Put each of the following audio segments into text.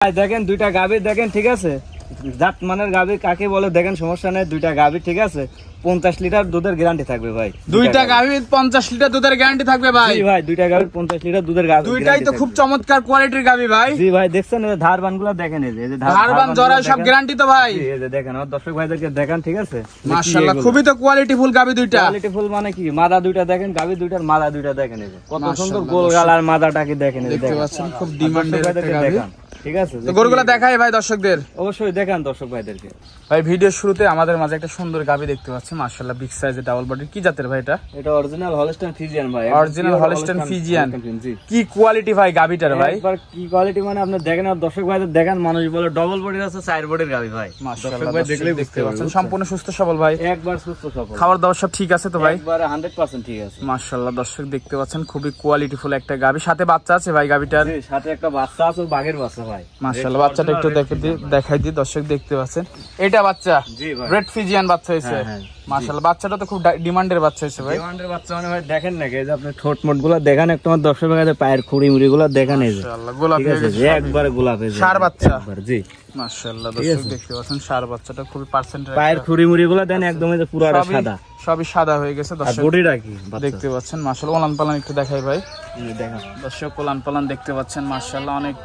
দেখেন দুইটা গাভী দেখেন, ঠিক আছে, জাত মানের গাভী কাকে বলে দেখেন, সমস্যা নেই। দুইটা গাভী, ঠিক আছে, 50 লিটার দুধের গ্যারান্টি থাকবে ভাই। দুইটা গাভী 50 লিটার দুধের গ্যারান্টি থাকবে ভাই। জি ভাই, দুইটা গাভী 50 লিটার দুধের গাভী, দুইটাই তো খুব চমৎকার কোয়ালিটির গাভী ভাই। জি ভাই, দেখছেন ধারবানগুলো দেখেন, এই যে ধারবান জরা সব গ্যারান্টি তো ভাই। এই যে দেখেন আমার দর্শক ভাইদেরকে দেখান, ঠিক আছে, মাশাআল্লাহ খুবই তো কোয়ালিটিফুল গাভী দুইটা। কোয়ালিটিফুল মানে কি, মাদা দুইটা দেখেন, গাভী দুইটার মাদা দুইটা দেখেন, এই যে কত সুন্দর গোল গালার মাদাটাকে দেখেন, এই দেখতে পাচ্ছেন খুব ডিমান্ডের একটা গাভী। ঠিক আছে, তো গরুগুলো দেখাই ভাই দর্শকদের। অবশ্যই দেখান দর্শক ভাইদেরকে। ভাই ভিডিওর শুরুতে আমাদের মাঝে একটা সুন্দর গাভী দেখতে পাচ্ছি, মাশাআল্লাহ বিগ সাইজের ডাবল বডি। কি জাতের ভাই এটা? এটা অরিজিনাল হলস্টাইন ফ্রিজিয়ান ভাই। Original Holstein Friesian. কি কোয়ালিটি ভাই গাভীটার ভাই? একবার কি কোয়ালিটি মানে আপনি দেখেন আর দর্শক ভাইদের দেখান, মানুষ বলে ডাবল বডির আছে, চার বডির গাভী ভাই। মাশাআল্লাহ ভাই দেখলেই বুঝতে পারছেন সম্পূর্ণ সুস্থ সবল ভাই। একবার সুস্থ সবল, খাবার দাবার সব ঠিক আছে তো ভাই? একবারে 100% ঠিক আছে। মাশাআল্লাহ দর্শক দেখতে পাচ্ছেন খুবই কোয়ালিটিফুল একটা গাভী, সাথে বাচ্চা আছে ভাই গাভীটার। জি, সাথে একটা বাচ্চা আছে, বাঘের বাচ্চা ভাই। মাশাআল্লাহ বাচ্চাটা একটু দেখাই দিই, দর্শক দেখতে পাচ্ছেন এটা বাচ্চা। জি ভাই, রেড ফ্রিজিয়ান বাচ্চা হয়েছে। মাশাআল্লাহ বাচ্চাটা তো খুব ডিমান্ডের বাচ্চা হয়েছে ভাই। ডিমান্ডের বাচ্চা মানে ভাই দেখেন না, এই যে আপনি ঠোঁট মোটগুলো দেখান, একটু আমার দর্শক ভাইদের পায়ের খুঁড়ি মুড়িগুলো দেখান, এই যে মাশাআল্লাহ গোলাপি হয়ে গেছে একবারে গোলাপি সার বাচ্চা। জি মাশাআল্লাহ দর্শক দেখতে পাচ্ছেন সার বাচ্চাটা খুবই পার্সেন্টেজ, পায়ের খুঁড়ি মুড়িগুলো দেন একদম এই যে পুরোটা সাদা, সবই সাদা হয়ে গেছে আর দর্শক। বডিটা কি দেখতে পাচ্ছেন মাশাআল্লাহ। ওলান পালান একটু দেখাই ভাই, দেখেন দর্শক ওলান পালান দেখতে পাচ্ছেন মাশাআল্লাহ অনেক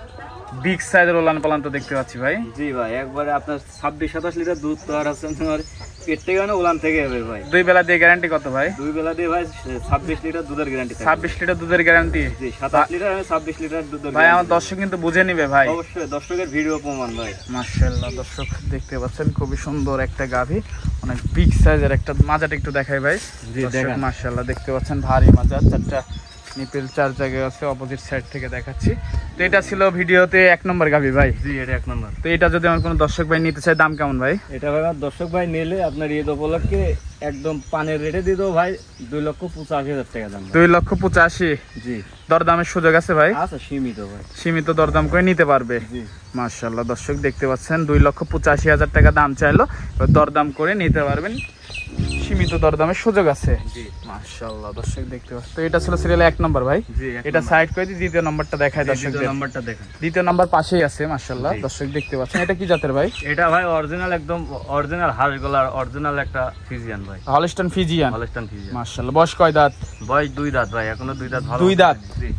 বিগ সাইজের ওলান পালান তো দেখতে পাচ্ছি ভাই। জি ভাই, একবারে আপনার 26-27 লিটার দুধ তো আর আছে তোমার পেট থেকে না ওলান থেকে হবে ভাই। দুই বেলা দিয়ে গ্যারান্টি কত ভাই? দুই বেলা দিয়ে ভাই 26 লিটার দুধের গ্যারান্টি থাকবে। 26 লিটার দুধের গ্যারান্টি। জি, 27 লিটার আর 26 লিটার দুধের ভাই আমার দর্শক কিন্তু বুঝে নিবে ভাই। অবশ্যই দর্শকের ভিডিও প্রমাণ ভাই। মাশাআল্লাহ দর্শক দেখতে পাচ্ছেন খুবই সুন্দর একটা গাভী, অনেক বিগ সাইজের একটা। মাজাটা একটু দেখাই ভাই। জি দেখেন মাশাআল্লাহ দেখতে পাচ্ছেন ভারী মাজা, চারটা নিপেল চার জায়গায় আছে, অপোজিট সাইড থেকে দেখাচ্ছি। তো এটা ছিল ভিডিওতে 1 নম্বর গাভী ভাই। জি, এটা 1 নম্বর। তো এটা যদি আমার কোনো দর্শক ভাই নিতে চায় দাম কেমন ভাই? এটা ভাই আমার দর্শক ভাই নিলে আপনার ঈদ উপলক্ষে একদম পানের রেটে দিয়ে দেবো ভাই, 2,85,000 টাকা দাম। 2,85,000। জি, দরদামের সুযোগ আছে ভাই? আচ্ছা সীমিত ভাই, সীমিত দরদাম করে নিতে পারবে। জি মাশাআল্লাহ দর্শক দেখতে পাচ্ছেন 2,85,000 টাকা দাম চাইলো, দরদাম করে নিতে পারবেন, সীমিত দরদামের সুযোগ আছে। জি মাশাআল্লাহ দর্শক দেখতে পাচ্ছেন। তো এটা ছিল সিরিয়ালে 1 নম্বর ভাই। জি, এটা সাইড করে দিই, দ্বিতীয় নম্বরটা দেখায় দর্শকদের। দ্বিতীয় নাম্বারটা দেখেন। দ্বিতীয় নাম্বার পাশেই আছে মাশাআল্লাহ দর্শক দেখতে পাচ্ছেন। এটা কি জাতের ভাই? এটা ভাই অরিজিনাল, একদম অরিজিনাল হাড় গলার অরিজিনাল একটা ফিজিয়ান ভাই। Holstein Friesian. হলস্টাইন ফিজিয়ান মাশাআল্লাহ বয়স কয় দাঁত? বয়স 2 দাঁত ভাই, এখনো 2 দাঁত ভালো। 2 দাঁত। জি,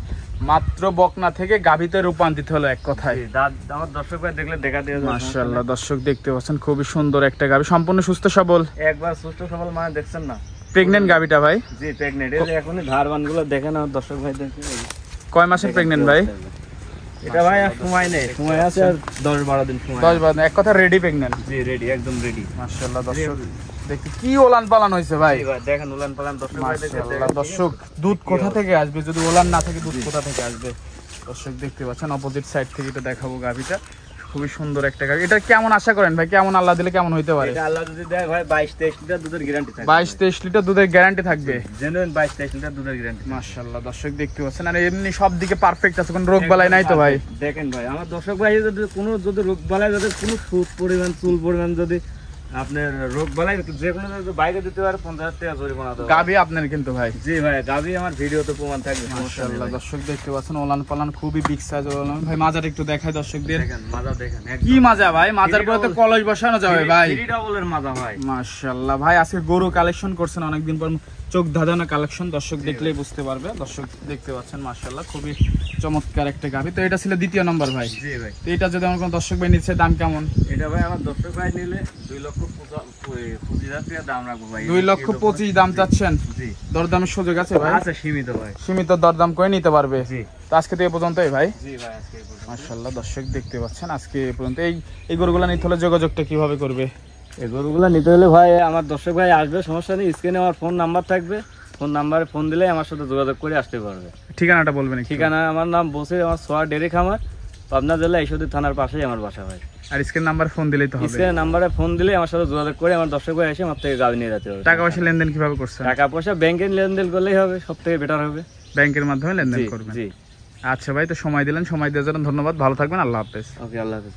মাত্র বকনা থেকে গাভীতে রূপান্তরিত হলো এক কথায়। জি, দাঁত আমার দর্শক ভাই দেখলে দেখা দিয়ে যাবে। মাশাআল্লাহ দর্শক দেখতে পাচ্ছেন খুবই সুন্দর একটা গাভী, সম্পূর্ণ সুস্থ সবল, একবার সুস্থ সবল মানে দেখছেন না। প্রেগন্যান্ট গাভীটা ভাই? জি প্রেগন্যান্ট। এই যে এখনই ধারবানগুলো দেখেন আমার দর্শক ভাই দেখে। কয় মাসের প্রেগন্যান্ট ভাই? এটা ভাই আর সময় নেই, সময় আছে আর 10-12 দিন সময়। 10-12 এক কথা রেডি প্রেগন্যান্ট। জি রেডি, একদম রেডি। মাশাআল্লাহ দর্শক দেখতে কি ওলান পালান হয়েছে ভাই। জি ভাই দেখেন ওলান পালান দর্শক ভাই দেখে। মাশাআল্লাহ দর্শক দুধ কোথা থেকে আসবে, যদি ওলান না থাকে দুধ কোথা থেকে আসবে? দর্শক দেখতে পাচ্ছেন অপোজিট সাইড থেকে এটা দেখাবো গাভীটা, খুবই সুন্দর একটা গাভী। এটা কেমন আশা করেন ভাই, কেমন আল্লাহ দিলে কেমন হইতে পারে? এটা আল্লাহ যদি দেয় ভাই 22-23 লিটার দুধের গ্যারান্টি থাকবে। 22-23 লিটার দুধের গ্যারান্টি থাকবে। জেনুইন 22-23 লিটার দুধের গ্যারান্টি। মাশাআল্লাহ দর্শক দেখতে পাচ্ছেন, আর এমনি সব দিকে পারফেক্ট আছে, কোনো রোগ বালাই নাই তো ভাই? দেখেন ভাই আমার দর্শক ভাই যদি কোনো রোগ বালাই, যদি কোনো সুদ পরিমাণ চুল পরিমাণ যদি আপনার রোগ বালাই যে কোনো বাইরে দিতে পারে 50,000 টাকা জরিমানা দেওয়া। গাভী আপনার কিন্তু ভাই? জি ভাই গাভী আমার ভিডিওতে প্রমাণ থাকবে। মাশাআল্লাহ দর্শক দেখতে পাচ্ছেন ওলান পালান খুবই বিগ সাইজ ওলান ভাই। মাজাটা একটু দেখাই দর্শকদের। দেখেন মাজা দেখেন, কি মাজা ভাই, মাজার পরে তো কলস বসানো যাবে ভাই। 3 ডাবলের মাজা ভাই। মাশাআল্লাহ ভাই আজকে গরু কালেকশন করছেন অনেকদিন পর, চোখ ধাঁধানো কালেকশন, দর্শক দেখলেই বুঝতে পারবে। দর্শক দেখতে পাচ্ছেন মাশাআল্লাহ খুবই চমৎকার একটা গাভী। তো এটা ছিল দ্বিতীয় নম্বর ভাই। জি ভাই। তো এটা যদি আমার কোনো দর্শক ভাই নিচ্ছে দাম কেমন? এটা ভাই আমার দর্শক ভাই নিলে 2,25,000 টাকা দাম রাখবো ভাই। 2,25,000 দাম চাচ্ছেন? জি, দরদামের সুযোগ আছে ভাই? আছে সীমিত ভাই, সীমিত দরদাম করে নিতে পারবে। জি তো আজকে তো এই পর্যন্তই ভাই। জি ভাই আজকে এই পর্যন্ত। মাশাআল্লাহ দর্শক দেখতে পাচ্ছেন আজকে এই পর্যন্ত। এই গরুগুলো নিতে হলে যোগাযোগটা কিভাবে করবে? এই গরুগুলো নিতে হলে ভাই আমার দর্শক ভাই আসবে, সমস্যা নেই। স্ক্রিনে আমার ফোন নাম্বার থাকবে, ফোন নাম্বারে ফোন দিলে আমার সাথে যোগাযোগ করে আসতে পারবে। ঠিকানাটা বলবেন? ঠিকানা আমার নাম বসির, আমার সোয়া ডেরি খামার, পাবনা জেলা ঈশ্বরদী থানার পাশেই আমার বাসা ভাই। আর স্ক্রিন নাম্বার ফোন দিলেই তো হবে? স্ক্রিনে নাম্বারে ফোন দিলে আমার সাথে যোগাযোগ করে আমার দর্শক ভাই এসে আমার থেকে গাড়ি নিয়ে যেতে হবে। টাকা পয়সা লেনদেন কিভাবে করছেন? টাকা পয়সা ব্যাংকের লেনদেন করলেই হবে, সব থেকে বেটার হবে। ব্যাংকের মাধ্যমে লেনদেন করবেন? জি। আচ্ছা ভাই, তো সময় দিলেন, সময় দেওয়ার জন্য ধন্যবাদ। ভালো থাকবেন, আল্লাহ হাফেজ। ওকে, আল্লাহ হাফেজ।